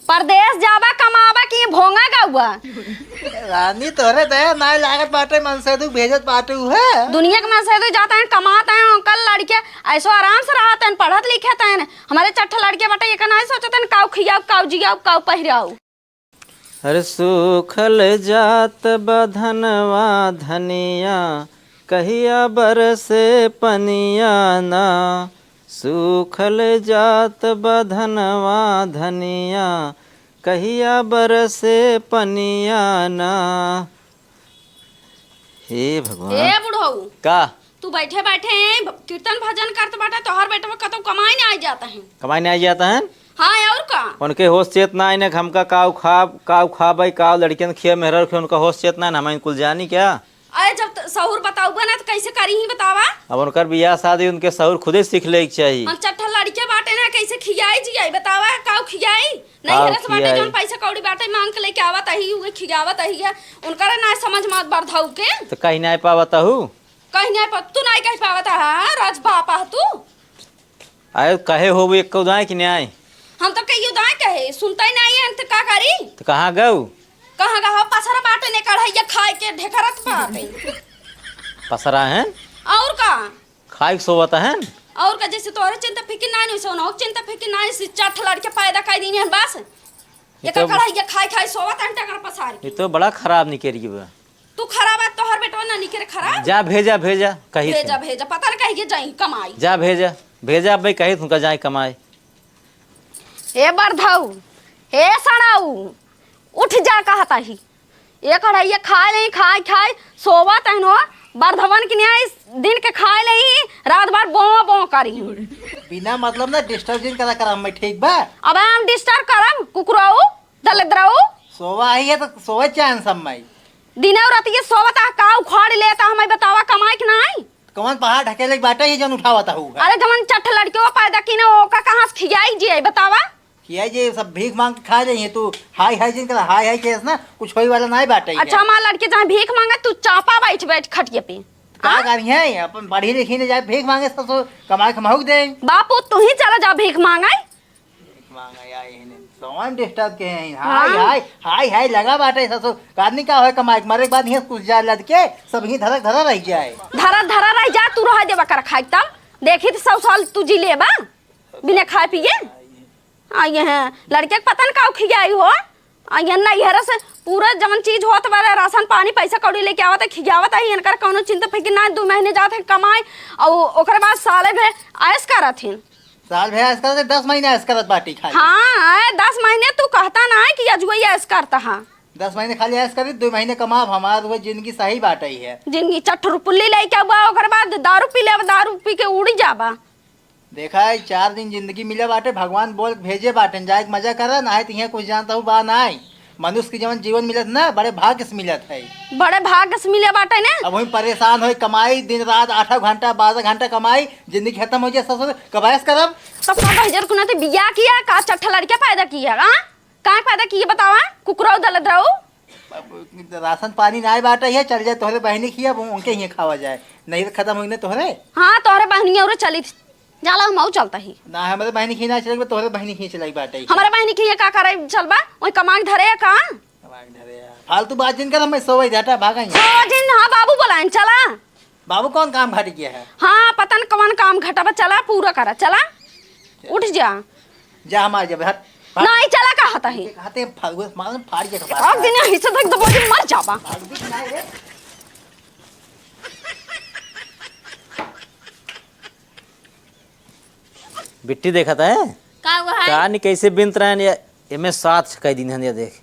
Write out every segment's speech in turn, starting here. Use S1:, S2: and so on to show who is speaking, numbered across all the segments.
S1: परदेश जावा कमावा कि भोंगा गौआ
S2: रानी तोरे दया नाय लागत बाटे मन से तू भेजत बाटे है
S1: दुनिया के मन से तो जाता है कमाता है अंकल लड़के ऐसो आराम से रहते हैं पढ़त लिखत हैं हमारे चट्ठा लड़के बाटे ये नहीं सोचते हैं काऊ खियाओ काऊ जियाओ काऊ पहिराओ।
S3: हर सूखल जात बधनवा धनिया कहिया बरसे पनिया ना सूखल जात बधनवा धनिया कहिया बरसे पनिया ना। हे भगवान
S1: ए बुढ़ऊ
S3: का
S1: तू बैठे बैठे कीर्तन भजन करते बाटे तोहर बेटे में कतो कमाई नहीं आ जाता है।
S3: कमाई नहीं जाता है
S1: हाँ और का
S3: उनके होश चेतना है ना हमका काव खा भाई काव लड़कियन खिया मेहर के उनका होश चेतना है हमें कुल जानी क्या।
S1: अरे जब सहूर बताऊगा ना तो कैसे करी ही बतावा।
S3: अब उनकर बियाह शादी उनके सहूर खुदे सीख ले चाहिए।
S1: हम चट्ठा लड़के बाटे ना कैसे खियाई जियाई बतावा काऊ खियाई नहीं
S3: काऊ
S1: हरस बाटे
S3: खियाई।
S1: जोन पैसा कौड़ी बाटे मांग के लेके आवत ही उहे खियावत ही है उनकर ना समझ मत बरधाऊ के
S3: तो कहीं नहीं पावता हूँ
S1: कहीं नहीं तू नहीं कह पावत है राज बापा तू
S3: आए कहे हो एक कौदाए कि न्याय
S1: हम तो कहियो दाए कहे सुनता ही नहीं है तो का करी
S3: तो कहाँ गऊ
S1: कहाँ गहा पसरा बाटे ने कढ़ाइया खाए के ढेकरत बाटे
S3: पसरा है
S1: और का
S3: खाई सोवता है
S1: और का जैसे तोरे चिंता फिकिर नहीं नहीं सोना चिंता फिकिर नहीं से चट लड़के पैदा कर दी है बस ये
S3: तो-
S1: कढ़ाइया खाए खाए सोवत है टकर पसार
S3: ये तो बड़ा खराब निकली बा।
S1: तू खराब है तोहर बेटवा ना निकरे खराब
S3: जा भेजा कही
S1: भेजा भेजा पता नहीं कहिए जाई कमाई
S3: जा भेजा भाई कही तुमका जाए कमाए।
S1: ए बरधाऊ हे सड़ाऊ उठ जा कहता ही ये कढ़ाइया खाए नहीं खाए खाए सोवत है नो बरधवन की न्याय दिन के खाए नहीं रात भर बो करी
S2: बिना मतलब ना डिस्टर्ब करा कर मैं ठीक बा
S1: अब हम डिस्टर्ब करम कुकुराऊ दलदराऊ
S2: सोवा आई है तो सोवा चांद सब मैं
S1: दिन और रात ये सोवत है का उखाड़ लेता हमें बतावा कमाई कि नहीं
S2: कौन पहाड़ ढकेले बाटे ही जन उठावता हुआ
S1: अरे जमन चट्ठ लड़कियों पैदा की ना ओका कहाँ से खियाई जी बतावा
S2: किया जे सब भीख मांग के खा जाइए तू हाय हाय जिन करा हाय हाय केस ना कुछ होई वाला नहीं बाटे
S1: अच्छा हमार लड़के जहाँ भीख मांगे तू चापा बैठ बैठ खटिए पे
S2: का करी है अपन पढ़ी लिखी ने जाए भीख मांगे तो कमाए खमाऊ दे
S1: बापू तू ही चला जा भीख मांगे
S2: मांगे आए हैं सोन डिस्टर्ब के हैं हाय हाय हाय हाय लगा बाटे ससो आदमी का होय कमाए मरे के बाद ही कुछ जा लद के सब ही धरा धरा रह जाए
S1: धरा रह जा तू रह देवा कर खाई तब देखी तो 100 साल तू जी लेबा बिना खाए पिए आइए हैं लड़के के पता न का खियाई हो आइए ना यहरा से पूरा जमन चीज होत वाला राशन पानी पैसा कौड़ी लेके आवत है खियावत है इनकर कोनो चिंता फिक्र ना 2 महीने जाते कमाए और ओकरे बाद साले भे आयस करथिन
S2: साल भे ऐस करत 10 महीने ऐस करत बाटी खाली
S1: हाँ 10 महीने तू कहता ना कि अजुआ ऐस करता हाँ
S2: 10 महीने खाली ऐस करी 2 महीने कमाब हमार वो जिंदगी सही बाटे ही है
S1: जिंदगी चट्ठ रुपल्ली लेके आबा ओकरे बाद दारू पी ले दारू पी के उड़ जाबा
S2: देखा है 4 दिन जिंदगी मिले बाटे भगवान बोल भेजे बाटे जाए मजा करा ना है तो कुछ जानता हूँ बा ना मनुष्य की जीवन जीवन मिलत ना बड़े भाग्य से मिलत है
S1: बड़े भाग्य से मिले बाटे ने
S2: अब वही परेशान हो कमाई दिन रात 8 घंटा 12 घंटा कमाई जिंदगी खत्म हो जाए ससुर कबायस करब
S1: तो 5000 को ना तो बिया किया का चट्ठा लड़के पैदा किया हाँ कहाँ पैदा किए बतावा कुकराऊ दलदराऊ
S2: राशन पानी ना बाटे है चल जाए तोहरे बहनी खिया उनके ही खावा जाए नहीं तो खत्म हुई तोहरे
S1: हाँ तोहरे बहनिया और चली जाला हम चलता ही
S2: ना हमारे बहनी खी ना चलेगी तोहरे बहनी खी चलाई बाटे
S1: हमारे बहनी की का करे चलबा वही कमांग धरे का
S2: फालतू बात जिनकर हम सोवे जाटा भागा
S1: जिन हाँ बाबू बोलाइन चला
S2: बाबू कौन काम घट गया है
S1: हाँ पता न कौन काम घटाबा चला पूरा करा चला उठ जा
S2: हमारे जब हट
S1: नहीं चला कहता ही
S2: खाते फालतू मार फाड़ के
S1: एक दिन हिस्सा तक दबा के मर जाबा
S3: बिट्टी देखा था
S4: का वो है
S3: का नहीं कैसे बिनत रहे एमे 7 कई दिन है देख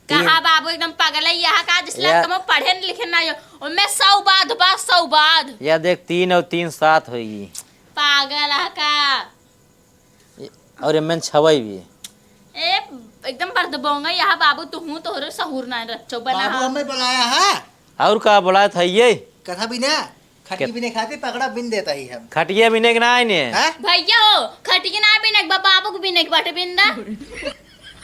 S4: कहा बाबू एकदम पागल है यहाँ का जिसला
S3: या-
S4: कम पढ़े लिखे ना हो उनमें 100 बाद बा 100 बाद
S3: या देख 3 और 3 7 होगी
S4: पागल है का
S3: और एमे 6 भी
S4: ए एकदम बर्दबोंगा यहाँ बाबू तू हूँ तोहरे सहूर ना रचो बना
S2: बाबू हमें बुलाया है
S3: और का बोला था ये
S2: कथा बिना खटी भी नहीं खाते पकड़ा बिन देता ही हम
S3: खटिया बिने के ना आइने
S2: हैं
S4: भैया हो खटिया ना बिने बाबू को बिने के बाटे बिंदा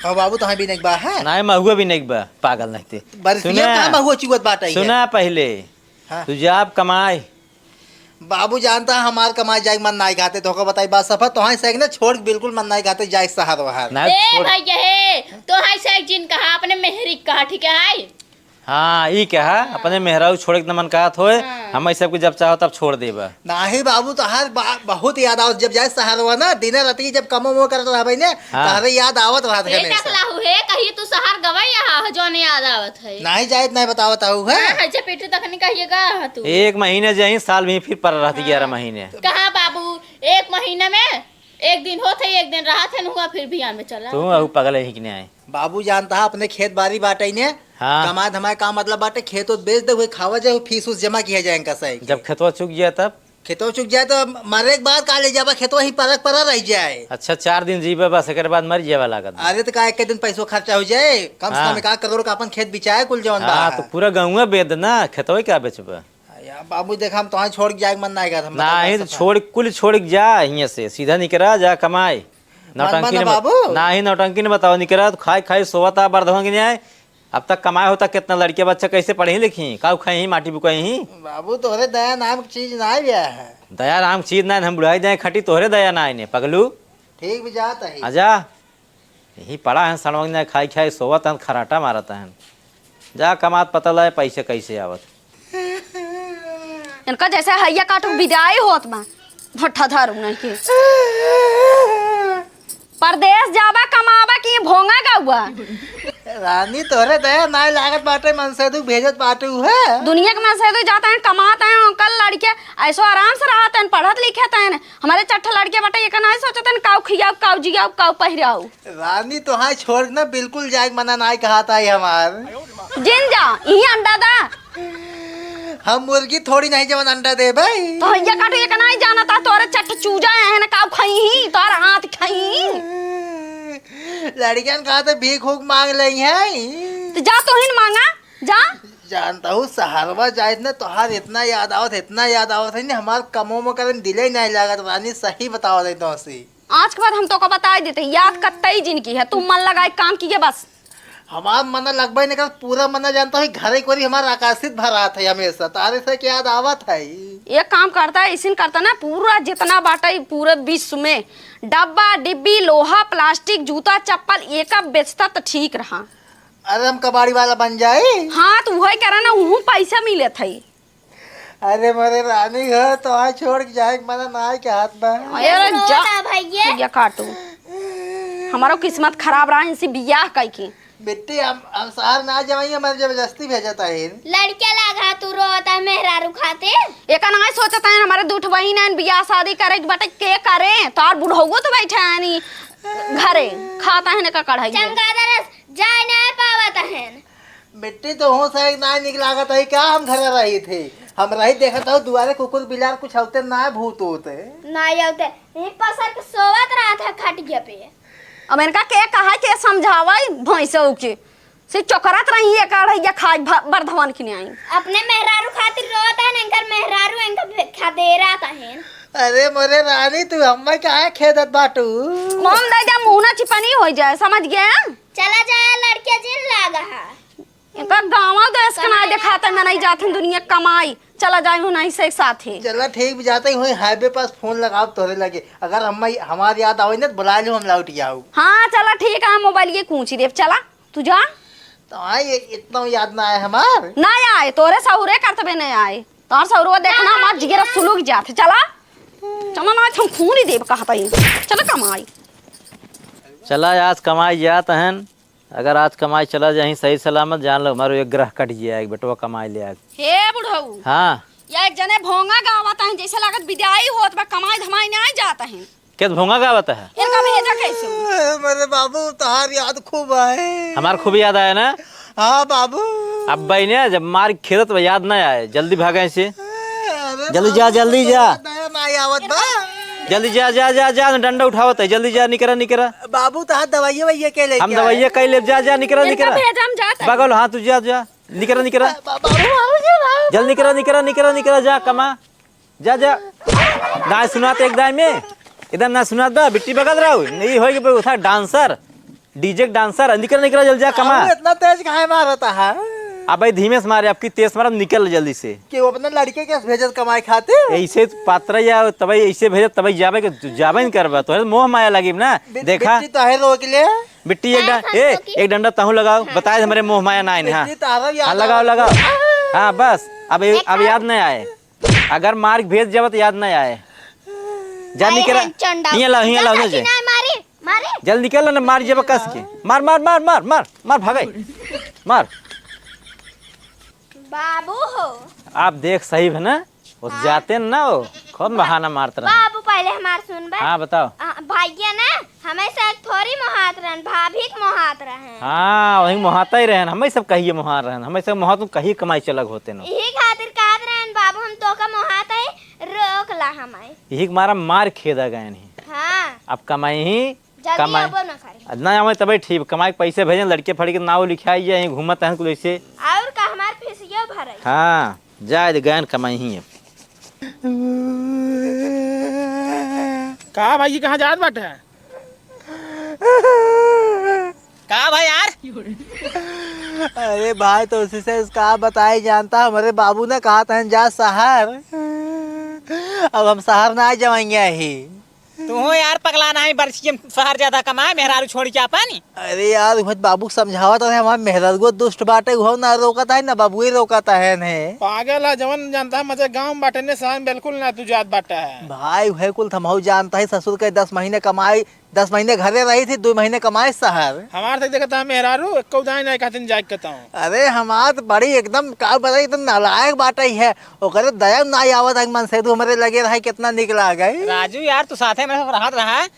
S2: हाँ बाबू तो बिन एक बा है
S3: ना महुआ भी नहीं बा पागल नहीं
S2: बरसिया का बहुआ चुगत बाटा ही है
S3: सुना पहले
S2: हाँ।
S3: तू जाब कमाए
S2: बाबू जानता है हमार कमाई जाए मन नहीं खाते तो बताई बात सफर तो हाँ सही ना छोड़ बिल्कुल मन नहीं खाते जाए शहर वहार
S3: ना
S4: ए
S3: छोड़।
S4: भैया हे तो हाय से जिन कहा अपने मेहरी कहा ठीक है हाय
S3: हाँ ई क्या है अपने मेहरारू छोड़े के मन कहत होए हम सबके जब चाहो तब छोड़ देबा।
S2: नहीं बाबू तो हर बहुत याद आवत जब जाए शहर हुआ ना दिन राती जब कमो मो करत रहा भाई ने
S3: हाँ।
S2: तहरे याद आवत रहा
S4: ए टकलाहू हे कहिए तू सहार गवाई यहाँ जो नहीं याद आवत है
S2: नहीं जाए नहीं बतावत हूँ है
S4: हां जे पेट तक नहीं कहिएगा तू
S3: 1 महीने जाही साल में फिर पर रहती 11 महीने।
S4: कहा बाबू 1 महीने में एक दिन होते एक दिन राहत है हुआ फिर भी में चला
S3: तू अहू पगले ही कि नहीं आए।
S2: बाबू जानता है अपने खेत बाड़ी बाटे ने
S3: हाँ।
S2: कमाए धमाए का मतलब बाटे खेत उत बेच दे हुए खावा जाए फीस उस जमा किया जाए सही
S3: जब खेतवा चुक गया तब
S2: खेतों चुक जाए तो मरे के बाद का ले जाबा खेतवा ही परक पर रह जाए।
S3: अच्छा 4 दिन जीबे बस एक बाद मर जावा लागत।
S2: अरे तो का एक दिन पैसों खर्चा हो जाए कम से
S3: हाँ।
S2: कम 1 करोड़ का अपन खेत बिचाए कुल जवन बा।
S3: हाँ तो पूरा गाँव बेच देना खेतवा क्या बेचबा।
S2: या बाबू देखा हम तो छोड़ के जाए मन नहीं कर
S3: नहीं तो छोड़ कुल छोड़ के जा यहाँ से सीधा निकला जा कमाए नौटंकी
S2: मन
S3: ने
S2: बाबू।
S3: नहीं नौटंकी ने बताओ निकला तो खाई खाई सोवता बर्धवा के नहीं आए। अब तक कमाए होता कितना लड़के बच्चा कैसे पढ़ी लिखी काऊ खाई माटी बुकाई ही।
S2: बाबू तोहरे दया नाम की चीज ना गया है
S3: दया राम चीज ना हम बुढ़ाई जाए खटी तोहरे दया ना ने पगलू
S2: ठीक भी जाता है
S3: आजा यही पड़ा है सड़वंग जाए खाई खाई सोवत है खराटा मारता है जा कमात पता लगे पैसे कैसे आवत।
S1: इनका जैसे हैया काटू विदाई होत बा भट्ठा धरू नहीं के परदेश जाबा कमाबा कि भोंगा गौआ
S2: रानी तोहरे दया ना लागत बाटे मन से तू भेजत बाटे है
S1: दुनिया के में से तो जाता है कमाता है अंकल लड़के ऐसो आराम से रहते हैं पढ़त लिखत हैं हमारे चट्ठा लड़के बाटे ये नहीं सोचते हैं काऊ खियाऊ काऊ जियाऊ काऊ पहिराऊ।
S2: रानी तो हाँ छोड़ ना बिल्कुल जाए मना नहीं कहता है हमार
S1: जिन जा यही अंडा दा
S2: हम मुर्गी थोड़ी नहीं जवन अंडा दे भाई
S1: तो हैया काटू ये नहीं जाना था तोरे चट्ट चूजा है ना काऊ खाई ही तोर हाथ खाई
S2: लड़कियन कहा तो भीख हुक मांग रही है
S1: तो जा तो ही मांगा जा
S2: जानता हूँ सहारवा जाए ना तोहार इतना याद आवत है ना हमार कमो में करन दिले नहीं लागत रानी सही बताओ दे तो सी
S1: आज के बाद हम तो को बता देते याद कत्तई जिनकी है तुम मन लगाए काम किए बस
S2: हमार मन लगभग नहीं कर पूरा मन जानता है घरे कोरी हमारा आकाशित भरा था हमेशा तारे से क्या याद आवत है
S1: एक काम करता है इसी करता ना पूरा जितना बाटा है पूरे विश्व में डब्बा डिब्बी लोहा प्लास्टिक जूता चप्पल एक बेचता तो ठीक रहा।
S2: अरे हम कबाड़ी वाला बन जाए
S1: हाँ तो वही करा ना वहू पैसा मिले थे।
S2: अरे मेरे रानी घर तो आज छोड़ के जाए मना ना के हाथ में
S1: अरे जा
S4: भैया
S1: या काटू हमारा किस्मत खराब रहा इनसे बियाह कई की
S2: बेटी हम शहर ना जाएंगे हमारे जबरदस्ती भेजता है
S4: लड़के लगा तू रोता मेहरारू खाते
S1: एक ना सोचता है हमारे दूठ बहन है बियाह शादी करे बटे के करे तो और बुढ़ऊ तो बैठे है नहीं घरे खाता है ना का कढ़ाई
S4: चमगादड़ जाए नहीं पावत है
S2: मिट्टी तो हो सही ना निकलागत है क्या हम घर रही थे हम रही देखता हूँ दुआरे कुकुर बिलार कुछ होते ना भूत होते
S4: नहीं होते ये पसर के सोवत रहा था खटिया पे
S1: अब इनका के कहा के समझावाई भैंसों के से चोकरात रही है काढ़ैया खाए बर्धवन की नहीं आई
S4: अपने मेहरारू खातिर रोता है इनकर मेहरारू इनका खदेरा था है
S2: अरे मोरे रानी तू हमें क्या खेदत बाटू
S1: मोम दे जा मुंह ना चिपनी हो जाए समझ गया
S4: चला जाए लड़के जिन लागा है
S1: इनका गाँव देश के ना दिखाते मैं नहीं जाते दुनिया कमाई चला जाए हूँ नहीं से साथ ही
S2: चला ठीक भी जाते हुए हाईवे पास फोन लगाओ तोरे लगे अगर हम हमारी याद आवे ना तो बुला लो हम लौट आओ
S1: हाँ चला ठीक है मोबाइल की कूची देव चला तू जा
S2: तो ये इतना याद ना आए हमार
S1: ना आए तोरे सहुरे करतबे नहीं आए तोर सहुरे देखना मत जिगरा सुलूक जाते चला चला ना हम खून ही देव कहता ही चला कमाई
S3: चला आज कमाई जात हन अगर आज कमाई चला जाही सही सलामत जान लो हमारो एक ग्रह कट जाए बेटवा कमाई ले आए।
S1: हे बुढ़ऊ
S3: हाँ
S1: या एक जने भोंगा गावता है जैसे लागत विदाई होत बा कमाई धमाई नहीं जाता है
S3: क्या भोंगा का बता है
S1: इनका भेजा कैसे
S2: मेरे बाबू तोहार याद खूब आए
S3: हमार खूब याद आया ना।
S2: हाँ बाबू
S3: अब भाई ने जब मार खेलत में याद ना आए जल्दी भागे से
S2: अरे
S3: जल्दी जा जल्दी जा
S2: दया ना आवत बा
S3: जल्दी जा जा जा जा डंडा उठावत है जल्दी जा निकरा निकरा
S2: बाबू तोहार दवाइया वैया के ले
S3: हम दवाइया कई ले जा जा निकरा
S1: इनका
S3: निकरा
S1: भेजा हम जाता
S3: बगल हाँ तू जा जा निकरा निकरा
S2: बाबू मारो जी ना
S3: जल्दी निकरा निकरा निकरा निकरा जा कमा जा जा ना सुनाते एक दाई में एकदम ना सुनात बा बिट्टी बगल रहो नहीं होगी था डांसर डीजे डांसर निकरा निकरा जल्दी जा कमा
S2: बाबू इतना तेज काहे मारता है
S3: अब भाई धीमे से मारे, आपकी तेज मारा निकल जल्दी से।
S2: कि वो अपने लड़के के भेजत कमाए खाते
S3: ऐसे पात्र या तबई ऐसे भेजत तबई जाबे के जाबे नहीं करबा तो मोह माया लगी ना। देखा
S2: बिट्टी ताहे रोक ले
S3: बिट्टी एक डंडा तहू लगाओ, बताए हमारे मोह माया ना हाँ।
S2: बिट्टी तारा याद
S3: हाँ लगाओ लगाओ, हाँ बस अब याद नहीं आए। अगर मार भेज जाब तो याद नहीं आए। जा निकल हियां लाओ ना जे जल्द निकल ना, मार जब कस के मार मार मार मार मार मार भागे मार।
S5: बाबू हो
S3: आप देख सही है ना, वो जाते ना वो खूब बहाना मारते रहे।
S5: बाबू पहले हमार सुन बे।
S3: हाँ बताओ।
S5: भैया ना हमेशा थोड़ी मोहात रहन, भाभी के मोहात रहन।
S3: हाँ वही मोहाता ही रहन, हमें सब कहिए मोहार रहन, हमें सब मोहा तुम कहीं कमाई चलग होते न।
S5: यही खातिर कहत रहन बाबू हम तो का मोहात है रोक ला हमारे।
S3: यही मारा मार खेदा गए नहीं।
S5: हाँ
S3: अब कमाई ही
S5: जल्दी
S3: कमाई
S5: अब ना करे।
S3: ना हमें तभी ठीक कमाई के पैसे भेजें, लड़के फड़ के नाव लिखाई जाए घूमत हैं कुछ ऐसे।
S5: और का हमार फीसियो भरे।
S3: हाँ जाए गैन कमाई ही है।
S6: कहा भाई कहाँ जात बाटे है? कहा भाई यार?
S2: अरे भाई तो उसी से उसका बताया जानता, हमारे बाबू ने कहा था जा शहर, अब हम शहर ना जाएंगे ही।
S6: तू हो यार पगला नहीं बरसी शहर ज्यादा कमाए मेहरारू छोड़ के पानी।
S2: अरे यार उमत बाबू समझावा तो है, हमारे मेहरगो दुष्ट बाटे वो ना रोकता है ना बाबू ही रोकता है ने।
S6: पागल है जवन जानता है मजे गांव में बाटे ने शहर बिल्कुल ना तू जात बाटा है।
S2: भाई वह कुल थमाऊ जानता है, ससुर के 10 महीने कमाई, 10 महीने घरे रही थी, 2 महीने कमाए शहर।
S6: हमारे तक देखता है मेहरारू एक उदाई नहीं कहते जाग कहता हूँ।
S2: अरे हमार तो बड़ी एकदम का बताई एकदम नालायक बाटा ही है, ओकरे दया ना आवत है मन से तू हमारे लगे रहा कितना निकला गए।
S6: राजू यार तू साथ है मेरे साथ राहत रहा है,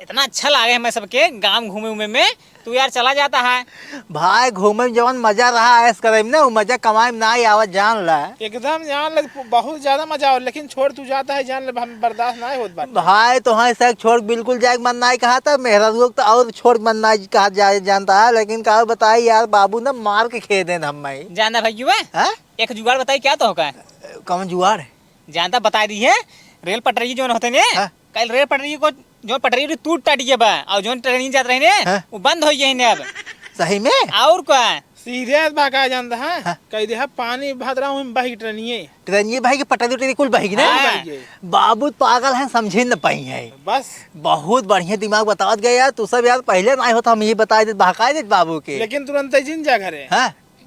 S6: इतना अच्छा लागे हमें सबके गांव घूमे उमे में, तू यार चला जाता है।
S2: भाई घूमे में जवन मजा रहा ऐस करे में ना, वो मजा कमाई में ना आवत जान ला।
S6: एकदम जान ले बहुत ज्यादा मजा हो, लेकिन छोड़ तू जाता है जान ले हम बर्दाश्त नहीं होत बाटे।
S2: भाई तो हाँ सर छोड़ बिल्कुल जाए मन ना कहा था, मेहरा लोग तो और छोड़ मन ना कहा जाए जानता है, लेकिन कहा बताई यार बाबू ना मार के खे देन हम
S6: जानता भाई एक जुगाड़ बताई क्या तो होगा?
S2: कौन जुआड़
S6: जानता बता दी है, रेल पटरी जो होते ने कल रेल पटरी को जो पटरी टूट टाट गया बा और जो ट्रेन जात रही ने वो बंद हो गई ने अब।
S2: सही में
S6: और क्या सीधे बाका जानता है कह दे पानी भद रहा हूं बही
S2: ट्रेनिए भाई के पटरी उटरी कुल बही ने। बाबू पागल है समझे न पाई है,
S6: बस
S2: बहुत बढ़िया दिमाग बतावत गया यार, तू सब यार पहले ना होता हम ये बता दे बहका दे बाबू के।
S6: लेकिन तुरंत जिन जा घरे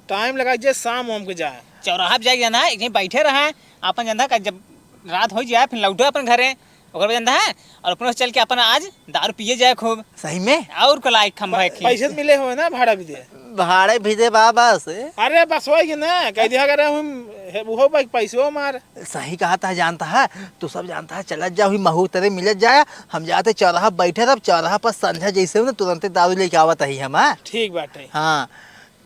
S6: टाइम लगा जे शाम होम के जाए चौराहा पे जाके जाना एक बैठे रहे अपन जानता का जब रात हो जाए फिर लौटे अपन घरे ओकर जानता है और अपने चल के अपन आज दारू पिए जाए खूब।
S2: सही में
S6: और कलाई खम है पैसे मिले हो ना भाड़ा भी दे
S2: भाड़े भेजे बस।
S6: अरे बस होगी ना कह दिया करे हम वो पैसे मार।
S2: सही कहा था जानता है, तू सब जानता है चला जा हुई महू तेरे मिल जाए, हम जाते चौराहा बैठे रह चौराहा पर संध्या जैसे हो ना तुरंत दारू लेके आवत ही हम।
S6: ठीक बात है।
S2: हाँ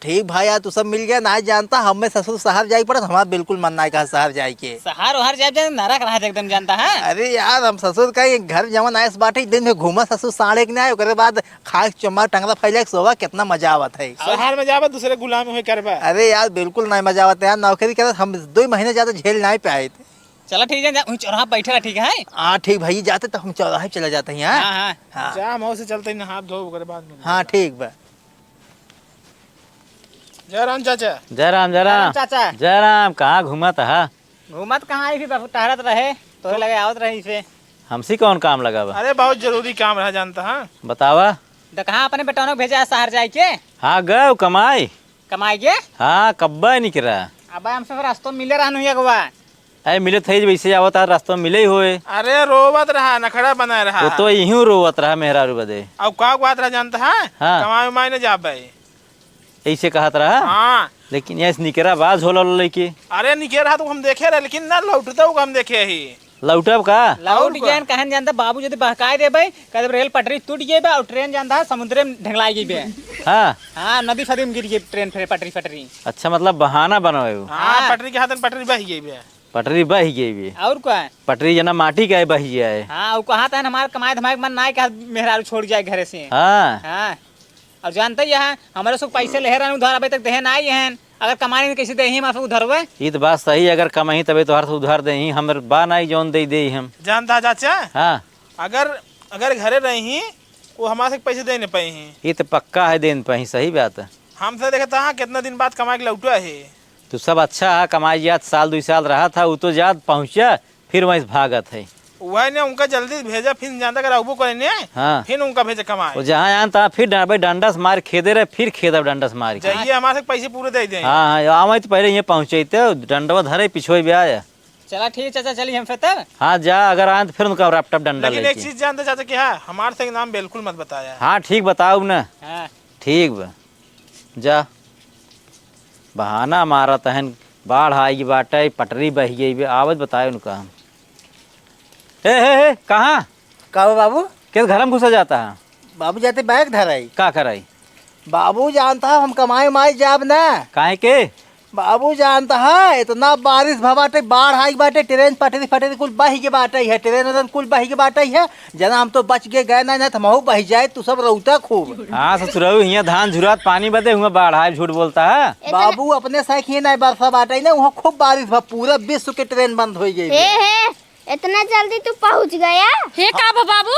S2: ठीक भाई यार तू सब मिल गया ना जानता, हमें ससुर शहर जाए पड़ा हमारा बिल्कुल मन ना कहा शहर जाए के।
S6: शहर वहर जाए नरक रहा एकदम जानता है।
S2: अरे यार हम ससुर का घर जवन आयस बाटे दिन में घूमा ससुर साढ़े के ना ओकरे बाद खा चम्मा टंगरा फैले सोवा कितना मजा आवत है।
S6: शहर में जावा दूसरे गुलाम हुए करबा।
S2: अरे यार बिल्कुल नहीं मजा आवत यार, नौकरी कर हम 2 महीने ज्यादा झेल नहीं पाए थे।
S6: चलो ठीक है चौराहा बैठे रहा ठीक है।
S2: हाँ ठीक भाई जाते तो हम चौराहे चले जाते हैं।
S6: हाँ जा मऊ से चलते हैं हाथ धो ओकरे बाद में।
S2: हाँ ठीक बा।
S6: जय राम चाचा।
S3: जय राम जय राम
S6: चाचा।
S3: जय राम। कहाँ घूमत है?
S6: घूमत कहाँ आई भी टहरत रहे तो लगे आवत रही इसे।
S3: हमसे कौन काम लगा बा?
S6: अरे बहुत जरूरी काम रहा जानता है।
S3: बतावा।
S6: तो कहाँ अपने बेटों को भेजा शहर जाए के?
S3: हाँ गए कमाई
S6: कमाई के?
S3: हाँ कब्बा निकला।
S6: अब हमसे रास्तों मिले रहनु एक बार।
S3: अरे मिले थे वैसे आवत रास्ते में मिले ही होए।
S6: अरे रोवत रहा नखड़ा बना रहा
S3: वो तो यही रोवत रहा मेहरारू बदे।
S6: अब का बात रहा जानता है?
S3: हाँ।
S6: कमाई उमाई न जा पाए
S3: ऐसे कहत रहा।
S6: हाँ
S3: लेकिन यस निकरा बाज होला लेके।
S6: अरे निके रहा तो हम देखे रहे लेकिन ना लौटता हम देखे ही
S3: लौटब का
S6: लौट गए कहन जानता बाबू यदि बहकाए दे भाई कदम रेल पटरी टूट गई बा और ट्रेन जानता है समुद्र में ढंगलाई गई बे।
S3: हाँ
S6: हाँ नदी फदी में गिर गई ट्रेन फिर पटरी।
S3: अच्छा मतलब बहाना बनावे वो।
S6: हाँ पटरी के हाथ में पटरी बह गई बे।
S3: पटरी बह गई भी
S6: और क्या
S3: पटरी जना माटी का बह गया है।
S6: हाँ वो कहा था हमारे कमाए धमाए मन ना कहा मेहरारू छोड़ जाए घरे से।
S3: हाँ
S6: हाँ और जानते ही है हमारे सब पैसे ले रहे उधार अभी तक दे ना ही हैं, अगर कमाने में कैसे दे ही माफी उधर हुए।
S3: ये तो बात सही, अगर कमाई तबे तो हर से उधार दे ही हमर बा नहीं जोन दे हम।
S6: जानता चाचा
S3: हाँ
S6: अगर घरे रही वो हमारे से पैसे दे नहीं पाई हैं।
S3: ये तो पक्का है देन पे सही बात है।
S6: हमसे देखा था कितना दिन बाद कमा के लौटा है।
S3: तो सब अच्छा है, कमाई याद साल 2 साल रहा था, वो तो याद पहुँचा फिर वहीं से भागत है।
S6: वही ने उनका जल्दी भेजा, फिर जानता कर अबू करे
S3: हाँ
S6: फिर उनका भेजा
S3: वो
S6: कमाए।
S3: जहाँ आन तहाँ फिर डंडा से मार खेदे रहे, फिर खेदा डंडा से मार के।
S6: जाइए हमारे से पैसे पूरे दे दें।
S3: हाँ हाँ आवे तो पहले यहाँ पहुँचे थे, डंडवा धरे पिछोई भी आया।
S6: चला ठीक है चाचा, चलिए हम फिर तब।
S3: हाँ जा, अगर आए तो फिर उनका रैपटॉप डंडा
S6: लेकिन एक
S3: लेके।
S6: चीज जानते चाचा क्या है, हमारे से नाम बिल्कुल मत बताया।
S3: हाँ ठीक बताओ ना।
S6: हाँ।
S3: ठीक बा, जा। बहाना मारा तहन, बाढ़ आई बाटे, पटरी बह गई, आवत बताए उनका हम। हे कहाँ
S2: कहो बाबू?
S3: किस घर में घुसा जाता है?
S2: बाबू जाते बैग धराई।
S3: का कराई?
S2: बाबू जानता है हम कमाई उमाई जाब ना।
S3: काहे के?
S2: बाबू जानता है इतना बारिश बाटे, बाढ़ आई बाटे, ट्रेन पटरी फटरी कुल बह के बाटे है, ट्रेन कुल बह के बाटे है। जना हम तो बच के गए ना तो महू बह जाए, तू सब रौता खूब।
S3: हाँ ससुराऊ, यहाँ धान झुरात पानी बदे हुआ, बाढ़ आए, झूठ बोलता है।
S2: बाबू अपने साइक ही नहीं बरसा बाटे ना, वहाँ खूब बारिश भा, पूरा विश्व के ट्रेन बंद हो गई।
S5: हे इतना जल्दी तू पहुंच गया?
S1: हे का बा बाबू?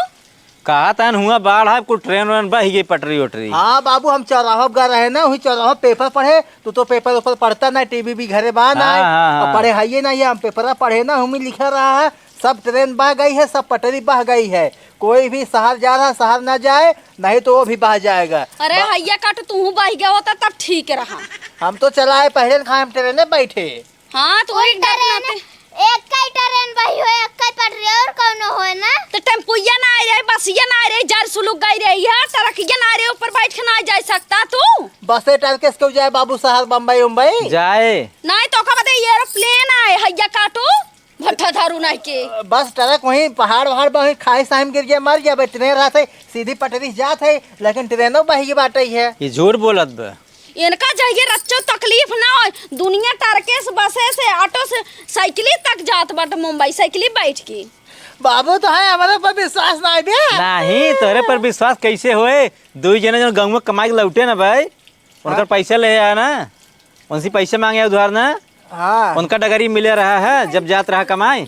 S3: कहा तहन हुआ बाढ़ है, कुछ ट्रेन व्रेन बह गई, पटरी वटरी।
S2: हाँ बाबू हम चौराहा गा रहे ना, वही चौराहा पेपर पढ़े। तू तो पेपर ऊपर पढ़ता ना, टीवी भी घरे बा ना।
S3: हाँ, हाँ,
S2: और
S3: हाँ।
S2: पढ़े है ना, ये हम पेपर पढ़े ना, हम लिखा रहा है सब ट्रेन बह गई है, सब पटरी बह गई है। कोई भी शहर जा रहा शहर ना जाए, नहीं तो वो भी बह जाएगा।
S1: अरे हैया काट तू बह गया होता तब ठीक रहा।
S2: हम तो चलाए पहले खाए, हम ट्रेन में बैठे।
S1: हाँ तो वही डर
S5: एक कई ट्रेन बही हो, एक कई पटरी और कौन हो ना?
S1: तो टेम्पुया ना आ रही, बसिया ना आ रही, जार सुलुक गई रही है, ट्रकिया ना आ रही, ऊपर बैठ के ना जा सकता तू।
S2: बसे टरकेस क्यों जाए बाबू शहर बम्बई उम्बई
S3: जाए
S1: नहीं तो का बता एरोप्लेन आए हैया काटू भट्ठा धारू नहीं के।
S2: बस ट्रक वहीं पहाड़ वहाड़ वहीं खाई साइम गिर गया मर गया। ट्रेन रहा थे सीधी पटरी जात है, लेकिन ट्रेनों बही बाटे है।
S3: ये झूठ बोलत बा।
S1: इनका चाहिए रच्चो तकलीफ ना हो, दुनिया टरके से, बसे से, ऑटो से, साइकिली तक जात बाटे मुंबई, साइकिली बैठ के।
S2: बाबू तो है हमारे पर विश्वास नहीं बे।
S3: नहीं तोरे पर विश्वास कैसे होए? 2 जने जो गाँव में कमाई के लौटे ना भाई, उनका पैसा ले आया ना, उनसे पैसे मांगे उधार ना।
S2: हाँ
S3: उनका डगरी मिले रहा है जब जात रहा कमाई।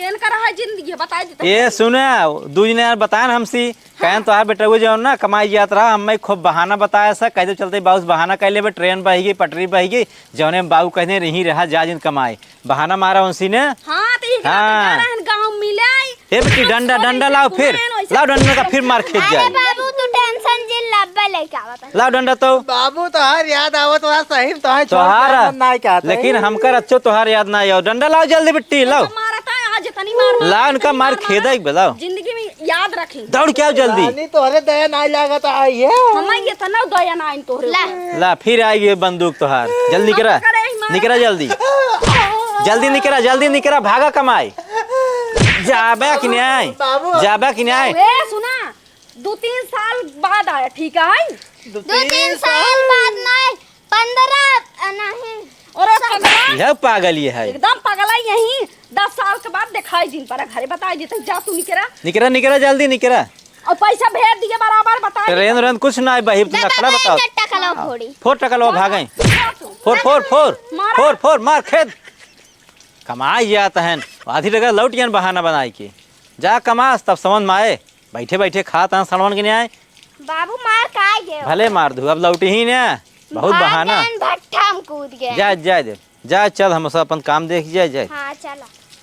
S1: इनका रहा जिंदगी बता देता।
S3: ये सुने 2 जने यार बताया ना हमसी, कहन तो बेटा वो जो ना कमाई जात रहा, हमें खूब बहाना बताया सा, कहते चलते बाबू बहाना कह ले, ट्रेन बह गई, पटरी बह गई, जौने बाबू कहने रही रहा जा जिन कमाई, बहाना मारा उनसी ने।
S1: हाँ तो ये
S3: हाँ।
S1: गाँव मिले।
S3: ए बेटी डंडा लाओ, फिर लाओ डंडा का, फिर मार खेत
S5: अरे
S3: जाए।
S5: बाबू तू टेंशन जिल लब्बा लेके आवत।
S3: लाओ डंडा तो।
S2: बाबू तो हर याद आवत रहा सही तो है
S3: तोहार
S2: नहीं कहते।
S3: लेकिन हमकर अच्छो तोहार याद ना आओ। डंडा लाओ जल्दी बेटी, लाओ
S1: मारा था आज तनी मार
S3: लाओ, उनका मार खेदा ही बताओ।
S1: जिंदगी में याद रखें।
S3: दौड़ के आओ जल्दी।
S2: रानी तोहरे दया नहीं लागत आई है।
S1: हमें ये तना दया ना इन तोरे
S5: ला
S3: ला फिर आएगी बंदूक तोहार, जल्दी निकरा निकरा, जल्दी जल्दी निकरा, जल्दी निकरा, भागा कमाई। जाबे कि नहीं आए, जाबे कि नहीं आए।
S1: ए सुना 2-3 साल बाद आया, ठीक है?
S5: 2-3 साल बाद नहीं 15 नहीं।
S1: और
S3: यह पागल ये है,
S1: एकदम पगला यही 10 साल के बाद दिखाई दिन पर घरे बताई देते जा तू निकरा
S3: निकरा निकरा, जल्दी निकरा।
S1: और पैसा भेज दिए बराबर बता।
S3: ट्रेन रेन कुछ ना है बही, तुम खड़ा बताओ।
S5: टकला फोड़ी
S3: 4 टका लो, भागे। 4 मार खेद। कमाई जाता है, आधी टका लौट गया बहाना बनाई के। जा कमास तब समझ में आए, बैठे बैठे खाता सड़वन के नहीं आए।
S5: बाबू मार का गए?
S3: भले मार दू, अब लौटी ही ना, बहुत बहाना।
S5: भट्ठा में कूद गए।
S3: जा दे जा, चल हम सब अपन काम देख जाए।
S5: हाँ चला।